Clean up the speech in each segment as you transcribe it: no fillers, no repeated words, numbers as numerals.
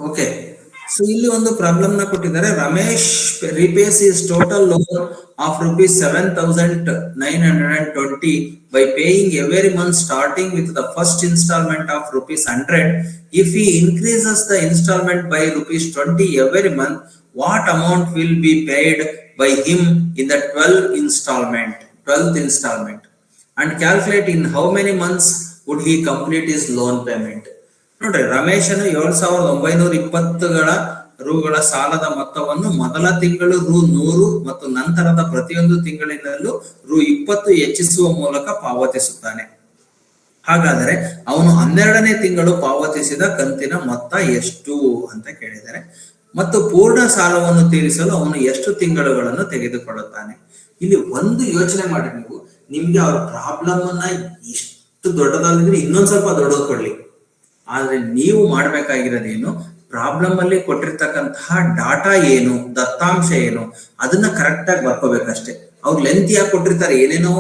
Okay, so ಇಲ್ಲಿ ಒಂದು problem ನ ಕೊಟ್ಟಿದ್ದಾರೆ. Ramesh repays is total loan of rupees 7,920 by paying every month starting with the first installment of rupees 100. If he increases the installment by rupees 20 every month, what amount will be paid by him in the 12th installment? And calculate in how many months would he complete his loan payment. ನೋಡ್ರಿ, ರಮೇಶನ 7,920 ರೂಗಳ ಸಾಲದ ಮೊತ್ತವನ್ನು ಮೊದಲ ತಿಂಗಳು ರು 100 ಮತ್ತು ನಂತರದ ಪ್ರತಿಯೊಂದು ತಿಂಗಳಿನಲ್ಲೂ ರು 20 ಹೆಚ್ಚಿಸುವ ಮೂಲಕ ಪಾವತಿಸುತ್ತಾನೆ. ಹಾಗಾದರೆ ಅವನು 12ನೇ ತಿಂಗಳು ಪಾವತಿಸಿದ ಕಂತಿನ ಮೊತ್ತ ಎಷ್ಟು ಅಂತ ಕೇಳಿದ್ದಾರೆ. ಮತ್ತು ಪೂರ್ಣ ಸಾಲವನ್ನು ತೀರಿಸಲು ಅವನು ಎಷ್ಟು ತಿಂಗಳುಗಳನ್ನು ತೆಗೆದುಕೊಳ್ಳುತ್ತಾನೆ. ಇಲ್ಲಿ ಒಂದು ಯೋಚನೆ ಮಾಡಿ, ನಿಮ್ಗೆ ಅವ್ರ ಪ್ರಾಬ್ಲಮ್ ಅನ್ನ ಎಷ್ಟು ದೊಡ್ಡದಾಗಿದ್ರೆ ಇನ್ನೊಂದ್ ಸ್ವಲ್ಪ ದೊಡ್ಡದು ಕೊಡ್ಲಿ, ಆದ್ರೆ ನೀವು ಮಾಡ್ಬೇಕಾಗಿರೋದೇನು, ಪ್ರಾಬ್ಲಮ್ ಅಲ್ಲಿ ಕೊಟ್ಟಿರ್ತಕ್ಕಂತಹ ಡಾಟಾ ಏನು, ದತ್ತಾಂಶ ಏನು, ಅದನ್ನ ಕರೆಕ್ಟ್ ಆಗಿ ಬರ್ಕೋಬೇಕಷ್ಟೇ. ಅವ್ರು ಲೆಂತಿಯಾಗಿ ಕೊಟ್ಟಿರ್ತಾರೆ, ಏನೇನೋ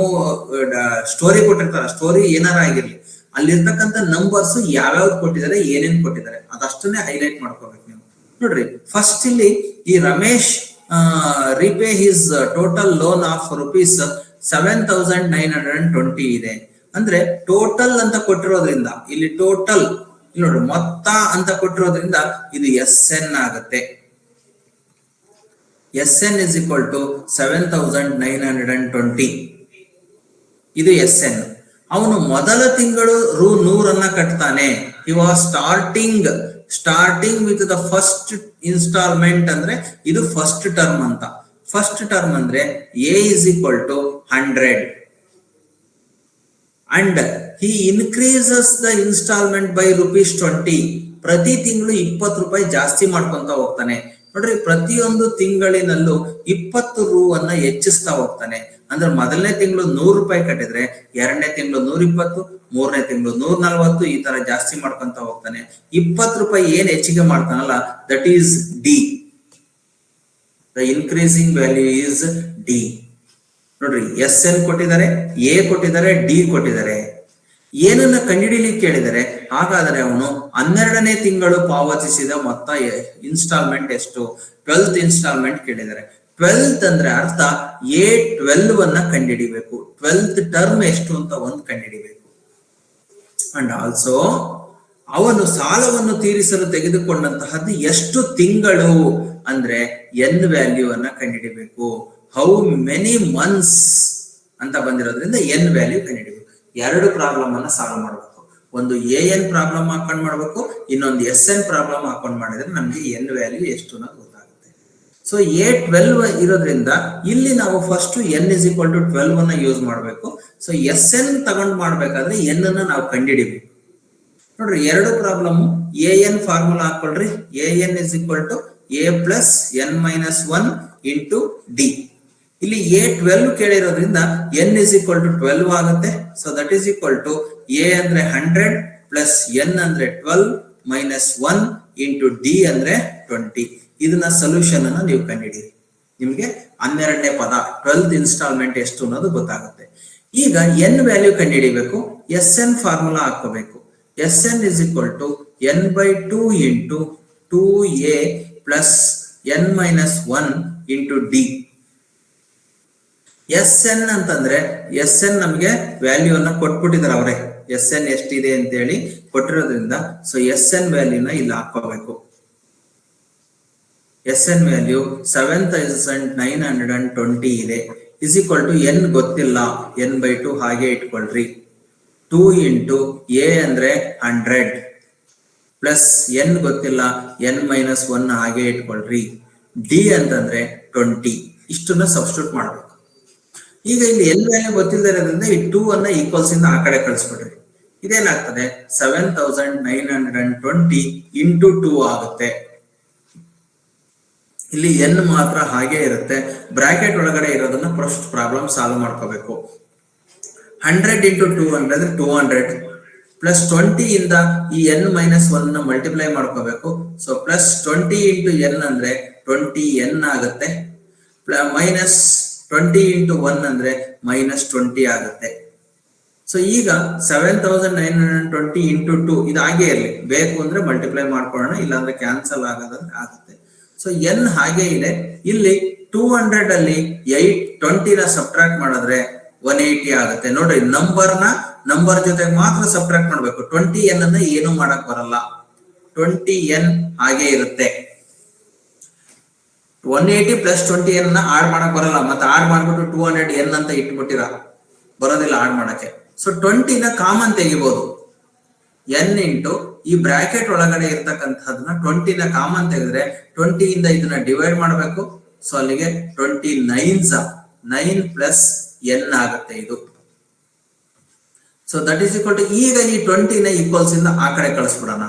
ಸ್ಟೋರಿ ಕೊಟ್ಟಿರ್ತಾರೆ, ಸ್ಟೋರಿ ಏನಾರ ಆಗಿರ್ಲಿ, ಅಲ್ಲಿರ್ತಕ್ಕಂಥ ನಂಬರ್ಸ್ ಯಾವ್ಯಾವ್ದು ಕೊಟ್ಟಿದ್ದಾರೆ, ಏನೇನ್ ಕೊಟ್ಟಿದ್ದಾರೆ, ಅದಷ್ಟನ್ನೇ ಹೈಲೈಟ್ ಮಾಡ್ಕೋಬೇಕು ನೀವು. ನೋಡ್ರಿ, ಫಸ್ಟ್ ಇಲ್ಲಿ ಈ Ramesh repay his total loan of rupees 7,920 ಇದೆ. ಅಂದ್ರೆ ಟೋಟಲ್ ಅಂತ ಕೊಟ್ಟಿರೋದ್ರಿಂದ ಇಲ್ಲಿ ಟೋಟಲ್ ನೋಡ್ರಿ ಮೊತ್ತ ಅಂತ ಕೊಟ್ಟಿರೋದ್ರಿಂದ ಇದು SN ಆಗುತ್ತೆ. SN is equal to 7,920. ಇದು SN. ಅವನು ಮೊದಲ ತಿಂಗಳು ರು 100 ಕಟ್ತಾನೆ. He was starting with the first installment ಅಂದ್ರೆ ಇದು ಫಸ್ಟ್ ಟರ್ಮ್ ಅಂತ. ಫಸ್ಟ್ ಟರ್ಮ್ ಅಂದ್ರೆ A is equal to 100 and he increases the installment by rupees 20. ಪ್ರತಿ ತಿಂಗಳು 20 ರೂಪಾಯಿ ಜಾಸ್ತಿ ಮಾಡ್ಕೊಂತ ಹೋಗ್ತಾನೆ. ನೋಡ್ರಿ, ಪ್ರತಿಯೊಂದು ತಿಂಗಳಿನಲ್ಲೂ 20 ರೂವನ್ನ ಹೆಚ್ಚಿಸ್ತಾ ಹೋಗ್ತಾನೆ. ಅಂದ್ರೆ ಮೊದಲನೇ ತಿಂಗಳು 100 ರೂಪಾಯಿ ಕಟ್ಟಿದ್ರೆ ಎರಡನೇ ತಿಂಗಳು 120, ಮೂರನೇ ತಿಂಗಳು 140, ಈ ತರ ಜಾಸ್ತಿ ಮಾಡ್ಕೊಂತ ಹೋಗ್ತಾನೆ. 20 ರೂಪಾಯಿ ಏನ್ ಹೆಚ್ಚಿಗೆ ಮಾಡ್ತಾನಲ್ಲ, that is D. The increasing value is D. ನೋಡ್ರಿ, SN ಕೊಟ್ಟಿದ್ದಾರೆ, ಎ ಕೊಟ್ಟಿದ್ದಾರೆ, ಡಿ ಕೊಟ್ಟಿದ್ದಾರೆ. ಏನನ್ನ ಕಂಡುಹಿಡಿಯಲಿಕ್ಕೆ ಕೇಳಿದರೆ, ಹಾಗಾದರೆ ಅವನು 12ನೇ ತಿಂಗಳು ಪಾವತಿಸಿದ ಮೊತ್ತ ಇನ್ಸ್ಟಾಲ್ಮೆಂಟ್ ಎಷ್ಟು, 12th ಇನ್ಸ್ಟಾಲ್ಮೆಂಟ್ ಕೇಳಿದ್ದಾರೆ. 12th ಅಂದ್ರೆ ಅರ್ಥ A12 ಅನ್ನ ಕಂಡುಹಿಡಿಬೇಕು. 12th ಟರ್ಮ್ ಎಷ್ಟು ಅಂತ ಒಂದು ಕಂಡುಹಿಡಿಬೇಕು. ಅಂಡ್ ಆಲ್ಸೋ ಅವನು ಸಾಲವನ್ನು ತೀರಿಸಲು ತೆಗೆದುಕೊಂಡಂತಹದ್ದು ಎಷ್ಟು ತಿಂಗಳು ಅಂದ್ರೆ N ವ್ಯಾಲ್ಯೂ ಅನ್ನ ಕಂಡುಹಿಡಿಬೇಕು. ಹೌ ಮೆನಿ ಮಂತ್ಸ್ ಅಂತ ಬಂದಿರೋದ್ರಿಂದ N ವ್ಯಾಲ್ಯೂ ಕಂಡುಹಿಡಿಬೇಕು. ಎರಡು ಪ್ರಾಬ್ಲಮ್ ಅನ್ನ ಸಾಲ್ವ್ ಮಾಡಬೇಕು. ಒಂದು AN ಪ್ರಾಬ್ಲಮ್ ಹಾಕೊಂಡ್ ಮಾಡ್ಬೇಕು, ಇನ್ನೊಂದು SN ಪ್ರಾಬ್ಲಮ್ ಹಾಕೊಂಡ್ ಮಾಡಿದ್ರೆ ನಮ್ಗೆ N ವ್ಯಾಲ್ಯೂ ಎಷ್ಟು ಅನ್ನೋದು ಗೊತ್ತಾಗುತ್ತೆ. ಸೊ A12 ಇರೋದ್ರಿಂದ ಇಲ್ಲಿ ನಾವು first N is equal to 12 ಅನ್ನ ಯೂಸ್ ಮಾಡಬೇಕು. ಸೊ SN ತಗೊಂಡ್ ಮಾಡ್ಬೇಕಾದ್ರೆ N ಅನ್ನ ನಾವು ಕಂಡುಹಿಡಿಬೇಕು. ನೋಡ್ರಿ, ಎರಡು ಪ್ರಾಬ್ಲಮ್ AN ಫಾರ್ಮುಲಾ ಹಾಕೊಳ್ರಿ. AN is equal to A plus N minus 1 into D. ಇಲ್ಲಿ A12 ಕೇಳಿರೋದ್ರಿಂದ N is equal to 12 ಆಗುತ್ತೆ. So that is equal to A ಅಂದ್ರೆ 100 ಪ್ಲಸ್ N ಅಂದ್ರೆ 12 ಮೈನಸ್ 1 ಇಂಟು D ಅಂದ್ರೆ 20. ಇದನ್ನ ಸೊಲ್ಯೂಷನ್ ಅನ್ನ ನೀವು ಕಂಡುಹಿಡಿಯಿರಿ. ನಿಮ್ಗೆ 12ನೇ ಪದ 12th ಇನ್ಸ್ಟಾಲ್ಮೆಂಟ್ ಎಷ್ಟು ಅನ್ನೋದು ಗೊತ್ತಾಗುತ್ತೆ. ಈಗ N ವ್ಯಾಲ್ಯೂ ಕಂಡುಹಿಡಿಬೇಕು. SN ಫಾರ್ಮುಲಾ ಹಾಕೋಬೇಕು. SN is equal to N by 2 into 2A plus N minus 1 into D. SN ಅಂತಂದ್ರೆ SN ನಮಗೆ ವ್ಯಾಲ್ಯೂ ಅನ್ನ ಕೊಟ್ಬಿಟ್ಟಿದ್ದಾರೆ ಅವರೇ. SN ಎಷ್ಟಿದೆ ಅಂತ ಹೇಳಿ ಕೊಟ್ಟಿರೋದ್ರಿಂದ ಸೊ SN ವ್ಯಾಲ್ಯೂನ ಇಲ್ಲಿ ಹಾಕೋಬೇಕು. SN ವ್ಯಾಲ್ಯೂ 7,920 ಇದೆ. ಇಸ್ ಈಕ್ವಲ್ ಟು N ಗೊತ್ತಿಲ್ಲ, N by 2 ಹಾಗೆ ಇಟ್ಕೊಳ್ರಿ. 2 ಇಂಟು A ಅಂದ್ರೆ 100 ಪ್ಲಸ್ N ಗೊತ್ತಿಲ್ಲ, N ಮೈನಸ್ 1 ಹಾಗೆ ಇಟ್ಕೊಳ್ರಿ. D ಅಂತಂದ್ರೆ 20. ಇಷ್ಟನ್ನ ಸಬ್ಸ್ಟಿಟ್ಯೂಟ್ ಮಾಡ್ಬೇಕು. ಈಗ ಇಲ್ಲಿ N ವ್ಯಾಲ್ಯೂ ಗೊತ್ತಿಲ್ಲದ್ರಿಂದ ಈ 2 ಅನ್ನ ಈಕ್ವಲ್ಸ್ ಇಂದ ಆ ಕಡೆ ಕಳಿಸ್ಬಿಡ್ರಿ. ಇದೇನಾಗ್ತದೆ, 7,920 ಇಂಟು 2 ಆಗುತ್ತೆ. ಇಲ್ಲಿ N ಮಾತ್ರ ಹಾಗೆ ಇರುತ್ತೆ. ಬ್ರಾಕೆಟ್ ಒಳಗಡೆ ಇರೋದನ್ನ ಫಸ್ಟ್ ಪ್ರಾಬ್ಲಮ್ ಸಾಲ್ವ್ ಮಾಡ್ಕೋಬೇಕು. 100 ಇಂಟು 2 ಅಂದ್ರೆ 200 ಪ್ಲಸ್ 20 ಇಂದ ಈ N ಮೈನಸ್ 1 ನ ಮಲ್ಟಿಪ್ಲೈ ಮಾಡ್ಕೋಬೇಕು. ಸೊ ಪ್ಲಸ್ 20 ಇಂಟು N ಅಂದ್ರೆ 20N ಆಗುತ್ತೆ. ಮೈನಸ್ 20 ಇಂಟು 1 ಅಂದ್ರೆ ಮೈನಸ್ 20 ಆಗುತ್ತೆ. ಸೊ ಈಗ 7920 ಇಂಟು 2 ಇದಾಗೆ ಇರಲಿ, ಬೇಕು ಅಂದ್ರೆ ಮಲ್ಟಿಪ್ಲೈ ಮಾಡ್ಕೊಳ್ಳೋಣ, ಇಲ್ಲಾಂದ್ರೆ ಕ್ಯಾನ್ಸಲ್ ಆಗೋದಂದ್ರೆ ಆಗುತ್ತೆ. ಸೊ ಎನ್ ಹಾಗೆ ಇದೆ. ಇಲ್ಲಿ 200 ಅಲ್ಲಿ 20ನ ಸಬ್ಟ್ರಾಕ್ಟ್ ಮಾಡಿದ್ರೆ 180 ಆಗುತ್ತೆ. ನೋಡ್ರಿ, ನಂಬರ್ ಜೊತೆಗೆ ಮಾತ್ರ ಸಬ್ಟ್ರಾಕ್ಟ್ ಮಾಡ್ಬೇಕು. 20n ಅನ್ನ ಏನು ಮಾಡಕ್ ಬರಲ್ಲ, 20n ಹಾಗೆ ಇರುತ್ತೆ. 180 ಪ್ಲಸ್ 20n ಆಡ್ ಮಾಡಕ್ ಬರಲ್ಲ, ಮತ್ತೆ ಆಡ್ ಮಾಡ್ಬಿಟ್ಟು 200n ಅಂತ ಇಟ್ಬಿಟ್ಟಿರ, ಬರೋದಿಲ್ಲ ಆಡ್ ಮಾಡಕ್ಕೆ. ಸೊ 20ನ ಕಾಮನ್ ತೆಗಿಬಹುದು. n ಇಂಟು ಈ ಬ್ರಾಕೆಟ್ ಒಳಗಡೆ ಇರ್ತಕ್ಕಂಥದನ್ನ 20ನ ಕಾಮನ್ ತೆಗೆದ್ರೆ 20 ಇಂದ ಇದನ್ನ ಡಿವೈಡ್ ಮಾಡಬೇಕು. ಸೊ ಅಲ್ಲಿಗೆ 9 ಪ್ಲಸ್ n ಆಗುತ್ತೆ ಇದು. So that is equal to, ಈಗ ಈ 20ನ ಈಕ್ವಲ್ಸ್ ಇಂದ ಆ ಕಡೆ ಕಳಿಸ್ಬಿಡೋಣ.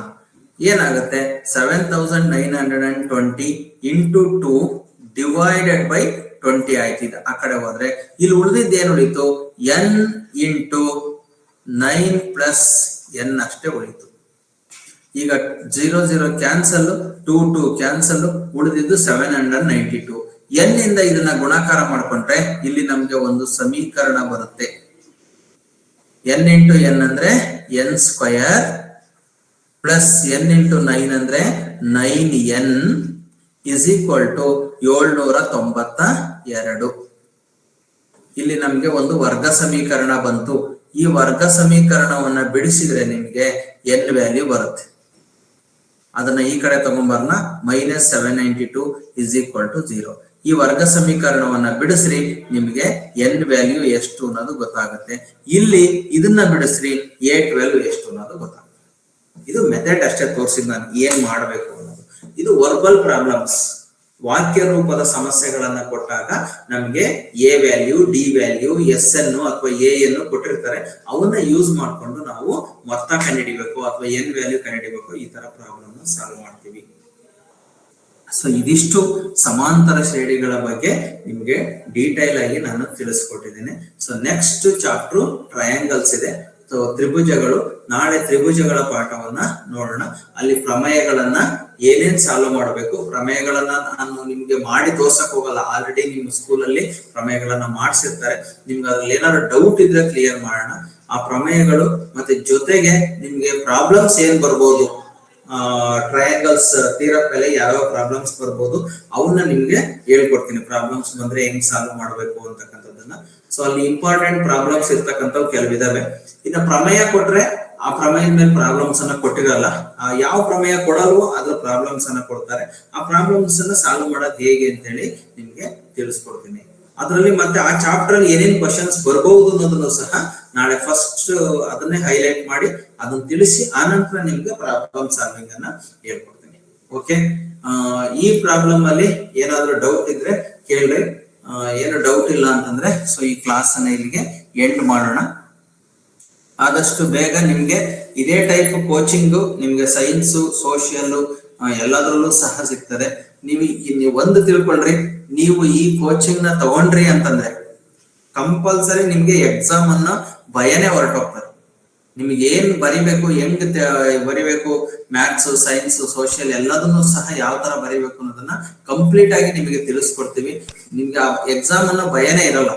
ಏನಾಗುತ್ತೆ, 7920 ಇಂಟು 2 ಡಿವೈಡೆಡ್ ಬೈ 20 ಆಯ್ತು. ಇದು ಆ ಕಡೆ ಹೋದ್ರೆ ಇಲ್ಲಿ ಉಳಿದಿದ್ದು ಏನು ಉಳಿತು, n ಇಂಟು 9 ಪ್ಲಸ್ n ಅಷ್ಟೇ ಉಳಿತು. ಈಗ 0 ಕ್ಯಾನ್ಸಲ್, 2 ಕ್ಯಾನ್ಸಲ್, ಉಳಿದಿದ್ದು 792. n ಇಂದ ಇದನ್ನ ಗುಣಾಕಾರ ಮಾಡ್ಕೊಂಡ್ರೆ ಇಲ್ಲಿ ನಮ್ಗೆ ಒಂದು ಸಮೀಕರಣ ಬರುತ್ತೆ. n ಇಂಟು n ಅಂದ್ರೆ n square plus n into 9 ಅಂದ್ರೆ 9n ಇಸ್ ಈಕ್ವಲ್ ಟು 792. ಇಲ್ಲಿ ನಮ್ಗೆ ಒಂದು ವರ್ಗ ಸಮೀಕರಣ ಬಂತು. ಈ ವರ್ಗ ಸಮೀಕರಣವನ್ನ ಬಿಡಿಸಿದ್ರೆ ನಿಮ್ಗೆ n ವ್ಯಾಲ್ಯೂ ಬರುತ್ತೆ. ಅದನ್ನ ಈ ಕಡೆ ತಗೊಂಬರ್ನ, -792 ಇಸ್ ಈಕ್ವಲ್ ಟು 0. ಈ ವರ್ಗ ಸಮೀಕರಣವನ್ನ ಬಿಡಿಸ್ರಿ, ನಿಮ್ಗೆ n ವ್ಯಾಲ್ಯೂ ಎಷ್ಟು ಅನ್ನೋದು ಗೊತ್ತಾಗುತ್ತೆ. ಇಲ್ಲಿ ಇದನ್ನ ಬಿಡಿಸ್ರಿ, a12 ಎಷ್ಟು ಅನ್ನೋದು ಗೊತ್ತಾಗುತ್ತೆ. ಇದು ಮೆಥಡ್ ಅಷ್ಟೇ ತೋರಿಸಿದ್ ನಾನು ಏನ್ ಮಾಡಬೇಕು ಅನ್ನೋದು. ಇದು ವರ್ಬಲ್ ಪ್ರಾಬ್ಲಮ್ಸ್, ವಾಕ್ಯ ರೂಪದ ಸಮಸ್ಯೆಗಳನ್ನ ಕೊಟ್ಟಾಗ ನಮ್ಗೆ A value, D value, S N ಅಥವಾ ಎ ಎನ್ ಕೊಟ್ಟಿರ್ತಾರೆ. ಅವನ್ನ ಯೂಸ್ ಮಾಡ್ಕೊಂಡು ನಾವು ಮೊತ್ತ ಕಂಡುಹಿಡಿಬೇಕು ಅಥವಾ ಎನ್ ವ್ಯಾಲ್ಯೂ ಕಂಡುಹಿಡಿಬೇಕು. ಈ ತರ ಪ್ರಾಬ್ಲಮ್ ಸಾಲ್ವ್ ಮಾಡ್ತೀವಿ. ಸೊ ಇದಿಷ್ಟು ಸಮಾಂತರ ಶ್ರೇಣಿಗಳ ಬಗ್ಗೆ ನಿಮ್ಗೆ ಡೀಟೈಲ್ ಆಗಿ ನಾನು ತಿಳಿಸ್ಕೊಟ್ಟಿದ್ದೇನೆ. ಸೊ ನೆಕ್ಸ್ಟ್ ಚಾಪ್ಟರ್ ಟ್ರಯಾಂಗಲ್ಸ್ ಇದೆ. ಸೊ ತ್ರಿಭುಜಗಳು, ನಾಳೆ ತ್ರಿಭುಜಗಳ ಪಾಠವನ್ನ ನೋಡೋಣ. ಅಲ್ಲಿ ಪ್ರಮೇಯಗಳನ್ನ ಏನೇನ್ ಸಾಲ್ವ್ ಮಾಡಬೇಕು, ಪ್ರಮೇಯಗಳನ್ನ ನಾನು ನಿಮ್ಗೆ ಮಾಡಿ ತೋರ್ಸಕ್ ಹೋಗಲ್ಲ, ಆಲ್ರೆಡಿ ನಿಮ್ಮ ಸ್ಕೂಲಲ್ಲಿ ಪ್ರಮೇಯಗಳನ್ನ ಮಾಡಿಸಿರ್ತಾರೆ. ನಿಮ್ಗೆ ಅದ್ರಲ್ಲಿ ಏನಾದ್ರು ಡೌಟ್ ಇದ್ರೆ ಕ್ಲಿಯರ್ ಮಾಡೋಣ. ಆ ಪ್ರಮೇಯಗಳು ಮತ್ತೆ ಜೊತೆಗೆ ನಿಮ್ಗೆ ಪ್ರಾಬ್ಲಮ್ಸ್ ಏನ್ ಬರ್ಬೋದು, ಟ್ರಯಾಂಗಲ್ಸ್ ತೀರಪ್ ಮೇಲೆ ಯಾವ ಪ್ರಾಬ್ಲಮ್ಸ್ ಬರ್ಬೋದು ಅವನ್ನ ನಿಮ್ಗೆ ಹೇಳ್ಕೊಡ್ತೀನಿ. ಪ್ರಾಬ್ಲಮ್ಸ್ ಬಂದ್ರೆ ಹೆಂಗ್ ಸಾಲ್ವ್ ಮಾಡ್ಬೇಕು ಅಂತಕ್ಕಂಥದ್ದನ್ನ. ಸೊ ಅಲ್ಲಿ ಇಂಪಾರ್ಟೆಂಟ್ ಪ್ರಾಬ್ಲಮ್ಸ್ ಇರ್ತಕ್ಕಂಥವು ಕೆಲವಿದಾವೆ. ಇನ್ನು ಪ್ರಮೇಯ ಕೊಟ್ರೆ ಆ ಪ್ರಮೇಯದ ಮೇಲೆ ಪ್ರಾಬ್ಲಮ್ಸ್ ಅನ್ನ ಕೊಟ್ಟಿರಲ್ಲ. ಯಾವ ಪ್ರಮೇಯ ಕೊಡಲ್ವೋ ಅದ್ರ ಪ್ರಾಬ್ಲಮ್ಸ್ ಅನ್ನ ಕೊಡ್ತಾರೆ. ಆ ಪ್ರಾಬ್ಲಮ್ಸ್ ಅನ್ನ ಸಾಲ್ವ್ ಮಾಡೋದು ಹೇಗೆ ಅಂತ ಹೇಳಿ ನಿಮ್ಗೆ ತಿಳಿಸ್ಕೊಡ್ತೀನಿ. ಅದರಲ್ಲಿ ಮತ್ತೆ ಆ ಚಾಪ್ಟರ್ ಅಲ್ಲಿ ಏನೇನ್ ಕ್ವಶನ್ಸ್ ಬರ್ಬಹುದು ಅನ್ನೋದನ್ನು ಸಹ ನಾಳೆ ಫಸ್ಟ್ ಅದನ್ನೇ ಹೈಲೈಟ್ ಮಾಡಿ ಅದನ್ನ ತಿಳಿಸಿ ಆನಂತರ ನಿಮ್ಗೆ ಪ್ರಾಬ್ಲಮ್ ಸಾಲ್ವಿಂಗ್ ಅನ್ನ ಹೇಳ್ಕೊಡ್ತೀನಿ. ಓಕೆ, ಈ ಪ್ರಾಬ್ಲಮ್ ಅಲ್ಲಿ ಏನಾದ್ರೂ ಡೌಟ್ ಇದ್ರೆ ಕೇಳ್ರಿ. ಏನು ಡೌಟ್ ಇಲ್ಲ ಅಂತಂದ್ರೆ ಸೊ ಈ ಕ್ಲಾಸ್ ಅನ್ನ ಇಲ್ಲಿಗೆ ಎಂಡ್ ಮಾಡೋಣ. ಆದಷ್ಟು ಬೇಗ ನಿಮ್ಗೆ ಇದೇ ಟೈಪ್ ಕೋಚಿಂಗ್ ನಿಮ್ಗೆ ಸೈನ್ಸ್, ಸೋಷಿಯಲ್ ಎಲ್ಲದರಲ್ಲೂ ಸಹ ಸಿಗ್ತದೆ. ನೀವು ಒಂದು ತಿಳ್ಕೊಳ್ರಿ, ನೀವು ಈ ಕೋಚಿಂಗ್ ನ ತಗೊಂಡ್ರಿ ಅಂತಂದ್ರೆ ಕಂಪಲ್ಸರಿ ನಿಮ್ಗೆ ಎಕ್ಸಾಮ್ ಅನ್ನ ಭಯನೇ ಹೊರಟೋಗ್ತಾರೆ. ನಿಮ್ಗೆ ಏನ್ ಬರಿಬೇಕು, ಹೆಂಗ್ ಬರಿಬೇಕು, ಮ್ಯಾಥ್ಸ್, ಸೈನ್ಸ್, ಸೋಷಿಯಲ್ ಎಲ್ಲದನ್ನು ಸಹ ಯಾವ ತರ ಬರಿಬೇಕು ಅನ್ನೋದನ್ನ ಕಂಪ್ಲೀಟ್ ಆಗಿ ನಿಮಗೆ ತಿಳಿಸ್ಕೊಡ್ತೀವಿ. ನಿಮ್ಗೆ ಎಕ್ಸಾಮ್ ಅನ್ನ ಭಯನೇ ಇರಲ್ಲ.